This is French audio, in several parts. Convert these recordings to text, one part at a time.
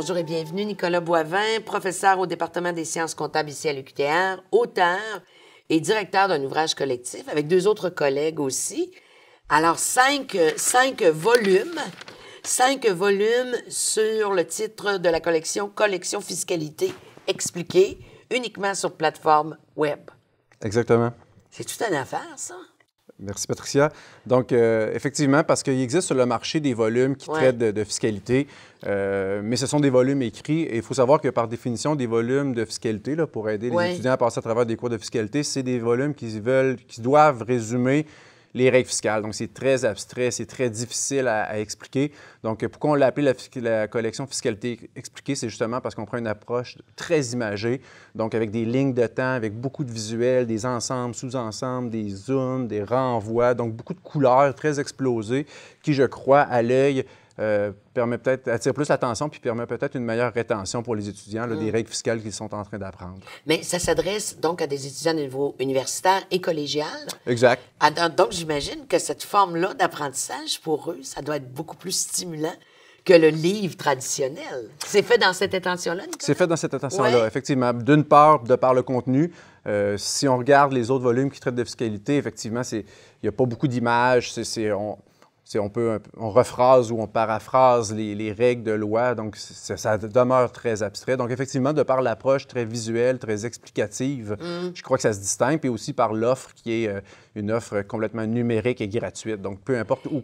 bonjour et bienvenue. Nicolas Boivin, professeur au département des sciences comptables ici à l'UQTR, auteur et directeur d'un ouvrage collectif avec deux autres collègues aussi. Alors, cinq volumes sur le titre de la collection Collection Fiscalité expliquée, uniquement sur plateforme web. Exactement. C'est toute une affaire, ça. Merci, Patricia. Donc, effectivement, parce qu'il existe sur le marché des volumes qui traitent de fiscalité, mais ce sont des volumes écrits. Et il faut savoir que, par définition, des volumes de fiscalité, là, pour aider les étudiants à passer à travers des cours de fiscalité, c'est des volumes qui doivent résumer les règles fiscales. Donc, c'est très abstrait, c'est très difficile à expliquer. Donc, pourquoi on l'a appelé la collection fiscalité expliquée? C'est justement parce qu'on prend une approche très imagée, donc avec des lignes de temps, avec beaucoup de visuels, des ensembles, sous-ensembles, des zooms, des renvois, donc beaucoup de couleurs très explosées qui, je crois, à l'œil, attire plus l'attention puis permet peut-être une meilleure rétention pour les étudiants là, des règles fiscales qu'ils sont en train d'apprendre. Mais ça s'adresse donc à des étudiants de niveau universitaire et collégial. Exact. Donc, j'imagine que cette forme-là d'apprentissage, pour eux, ça doit être beaucoup plus stimulant que le livre traditionnel. C'est fait dans cette intention-là, Nicolas? C'est fait dans cette intention-là, effectivement. D'une part, de par le contenu. Si on regarde les autres volumes qui traitent de fiscalité, effectivement, il n'y a pas beaucoup d'images. On rephrase ou on paraphrase les règles de loi, donc ça demeure très abstrait. Donc, effectivement, de par l'approche très visuelle, très explicative, je crois que ça se distingue, puis aussi par l'offre qui est une offre complètement numérique et gratuite. Donc, peu importe où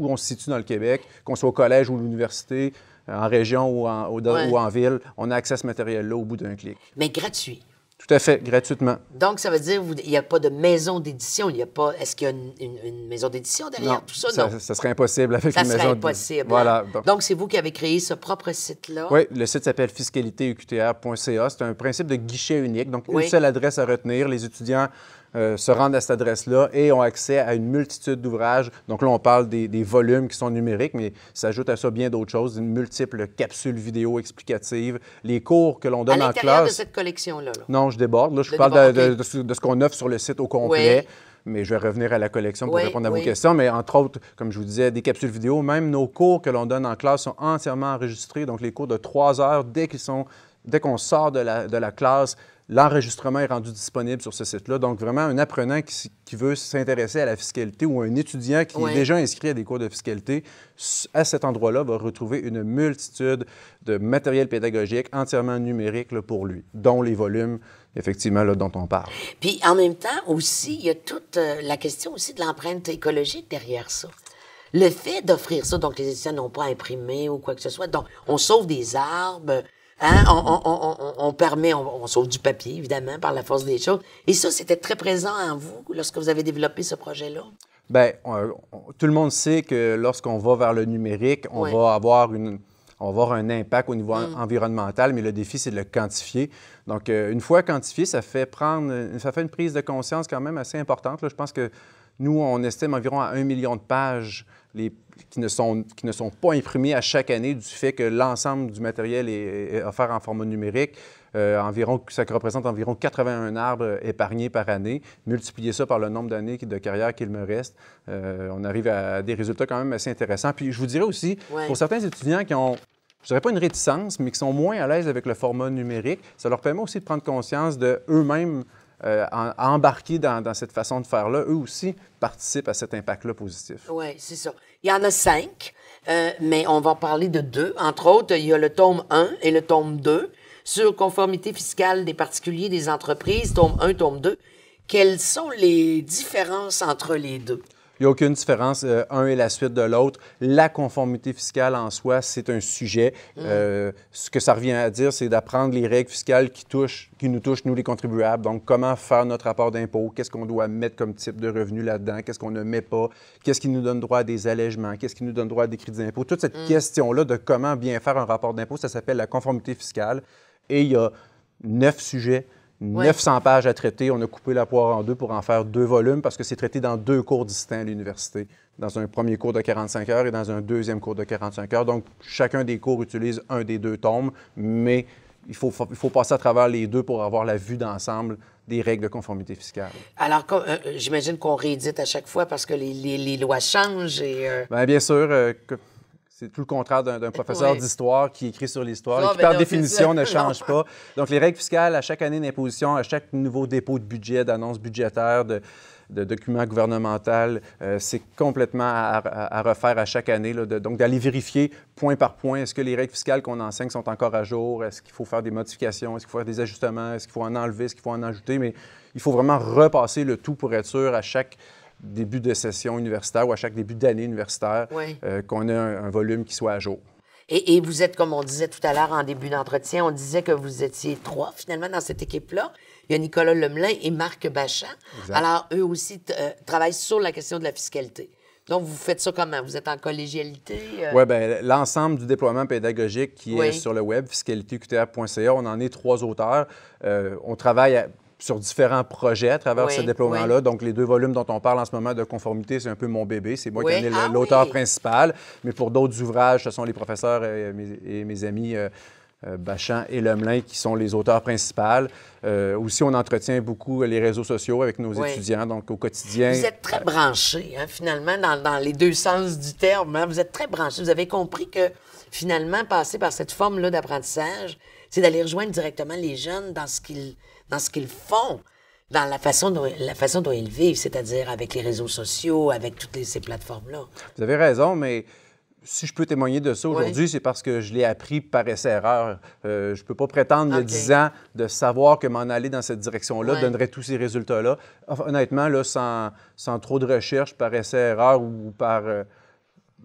on se situe dans le Québec, qu'on soit au collège ou à l'université, en région ou en ville, on a accès à ce matériel-là au bout d'un clic. Mais gratuit. Tout à fait, gratuitement. Donc, ça veut dire qu'il n'y a pas de maison d'édition. Est-ce qu'il y a une maison d'édition derrière tout ça? Non, ça serait impossible avec une maison d'édition. Ça serait impossible. Voilà. Donc, c'est vous qui avez créé ce propre site-là? Oui, le site s'appelle fiscalitéuqtr.ca. C'est un principe de guichet unique, donc une seule adresse à retenir. Les étudiants se rendent à cette adresse-là et ont accès à une multitude d'ouvrages. Donc là, on parle des volumes qui sont numériques, mais s'ajoute à ça bien d'autres choses, une multiple capsules vidéo explicatives, les cours que l'on donne en classe. À l'intérieur de cette collection-là? Non, je déborde. Là, je parle de ce qu'on offre sur le site au complet. Oui. Mais je vais revenir à la collection pour répondre à vos questions. Mais entre autres, comme je vous disais, des capsules vidéo, même nos cours que l'on donne en classe sont entièrement enregistrés. Donc, les cours de 3 heures, dès qu'on sort de la classe, l'enregistrement est rendu disponible sur ce site-là. Donc, vraiment, un apprenant qui veut s'intéresser à la fiscalité ou un étudiant qui est déjà inscrit à des cours de fiscalité, à cet endroit-là, va retrouver une multitude de matériel pédagogique entièrement numérique là, pour lui, dont les volumes, effectivement, là, dont on parle. Puis, en même temps, aussi, il y a toute la question aussi de l'empreinte écologique derrière ça. Le fait d'offrir ça, donc les étudiants n'ont pas imprimé ou quoi que ce soit, donc on sauve des arbres, hein? On sauve du papier, évidemment, par la force des choses. Et ça, c'était très présent en vous lorsque vous avez développé ce projet-là? Bien, tout le monde sait que lorsqu'on va vers le numérique, on va avoir un impact au niveau environnemental, mais le défi, c'est de le quantifier. Donc, une fois quantifié, ça fait une prise de conscience quand même assez importante. Là. Je pense que nous, on estime environ à 1 million de pages qui ne sont pas imprimées à chaque année du fait que l'ensemble du matériel est offert en format numérique. Ça représente environ 81 arbres épargnés par année. Multiplier ça par le nombre d'années de carrière qu'il me reste, on arrive à des résultats quand même assez intéressants. Puis je vous dirais aussi, pour certains étudiants qui ont, je dirais pas une réticence, mais qui sont moins à l'aise avec le format numérique, ça leur permet aussi de prendre conscience d'eux-mêmes à embarquer dans cette façon de faire-là. Eux aussi participent à cet impact-là positif. Oui, c'est ça. Il y en a 5, mais on va en parler de 2. Entre autres, il y a le tome 1 et le tome 2 sur conformité fiscale des particuliers, des entreprises, tome 1, tome 2. Quelles sont les différences entre les deux? Il n'y a aucune différence, un est la suite de l'autre. La conformité fiscale en soi, c'est un sujet. Ce que ça revient à dire, c'est d'apprendre les règles fiscales qui nous touchent, nous, les contribuables. Donc, comment faire notre rapport d'impôt, qu'est-ce qu'on doit mettre comme type de revenu là-dedans, qu'est-ce qu'on ne met pas, qu'est-ce qui nous donne droit à des allègements, qu'est-ce qui nous donne droit à des crédits d'impôt. Toute cette question-là de comment bien faire un rapport d'impôt, ça s'appelle la conformité fiscale. Et il y a 9 sujets. 900 pages à traiter. On a coupé la poire en 2 pour en faire 2 volumes parce que c'est traité dans 2 cours distincts à l'université. Dans un premier cours de 45 heures et dans un deuxième cours de 45 heures. Donc, chacun des cours utilise un des 2 tomes, mais il faut passer à travers les 2 pour avoir la vue d'ensemble des règles de conformité fiscale. Alors, j'imagine qu'on réédite à chaque fois parce que les lois changent et... Bien sûr, C'est tout le contraire d'un professeur Oui. d'histoire qui écrit sur l'histoire et qui, Ben par non, définition, c'est ne ça. change pas. Donc, les règles fiscales, à chaque année d'imposition, à chaque nouveau dépôt de budget, d'annonce budgétaire, de documents gouvernemental, c'est complètement à refaire à chaque année. Là, donc, d'aller vérifier point par point, est-ce que les règles fiscales qu'on enseigne sont encore à jour? Est-ce qu'il faut faire des modifications? Est-ce qu'il faut faire des ajustements? Est-ce qu'il faut en enlever? Est-ce qu'il faut en ajouter? Mais il faut vraiment repasser le tout pour être sûr à chaque début de session universitaire ou à chaque début d'année universitaire Oui. qu'on a un volume qui soit à jour. Et vous êtes, comme on disait tout à l'heure en début d'entretien, on disait que vous étiez 3 finalement dans cette équipe-là. Il y a Nicolas Lemelin et Marc Bachand. Exact. Alors, eux aussi travaillent sur la question de la fiscalité. Donc, vous faites ça comment? Vous êtes en collégialité? Oui, bien, l'ensemble du déploiement pédagogique qui est sur le web, fiscalitéqtr.ca, on en est 3 auteurs. On travaille sur différents projets à travers ce déploiement-là. Donc, les 2 volumes dont on parle en ce moment de conformité, c'est un peu mon bébé. C'est moi qui en ai l'auteur principal. Mais pour d'autres ouvrages, ce sont les professeurs et mes amis Bachand et Lemelin qui sont les auteurs principaux. Aussi, on entretient beaucoup les réseaux sociaux avec nos étudiants, donc au quotidien. Vous êtes très branchés, hein, finalement, dans les 2 sens du terme. Hein. Vous êtes très branchés. Vous avez compris que, finalement, passer par cette forme-là d'apprentissage, c'est d'aller rejoindre directement les jeunes dans ce qu'ils font, dans la façon dont ils vivent, c'est-à-dire avec les réseaux sociaux, avec toutes ces plateformes-là. Vous avez raison, mais si je peux témoigner de ça aujourd'hui, c'est parce que je l'ai appris par essai-erreur. Je ne peux pas prétendre, il y a 10 ans, de savoir que m'en aller dans cette direction-là donnerait tous ces résultats-là. Enfin, honnêtement, là, sans trop de recherche, par essai-erreur ou par...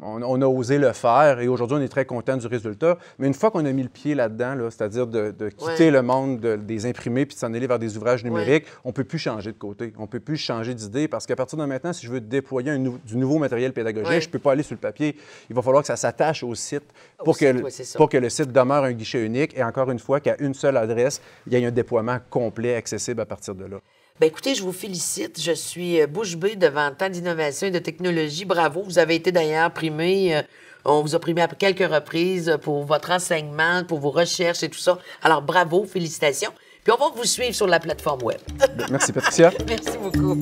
On a osé le faire et aujourd'hui, on est très content du résultat. Mais une fois qu'on a mis le pied là-dedans, là, c'est-à-dire de quitter le monde des imprimés puis de s'en aller vers des ouvrages numériques, on ne peut plus changer de côté. On ne peut plus changer d'idée parce qu'à partir de maintenant, si je veux déployer du nouveau matériel pédagogique, je ne peux pas aller sur le papier. Il va falloir que ça s'attache au site pour que le site demeure un guichet unique et encore une fois, qu'à une seule adresse, il y ait un déploiement complet accessible à partir de là. Bien, écoutez, je vous félicite. Je suis bouche bée devant tant d'innovation et de technologie. Bravo. Vous avez été d'ailleurs primé. On vous a primé à quelques reprises pour votre enseignement, pour vos recherches et tout ça. Alors, bravo, félicitations. Puis on va vous suivre sur la plateforme web. Merci, Patricia. Merci beaucoup.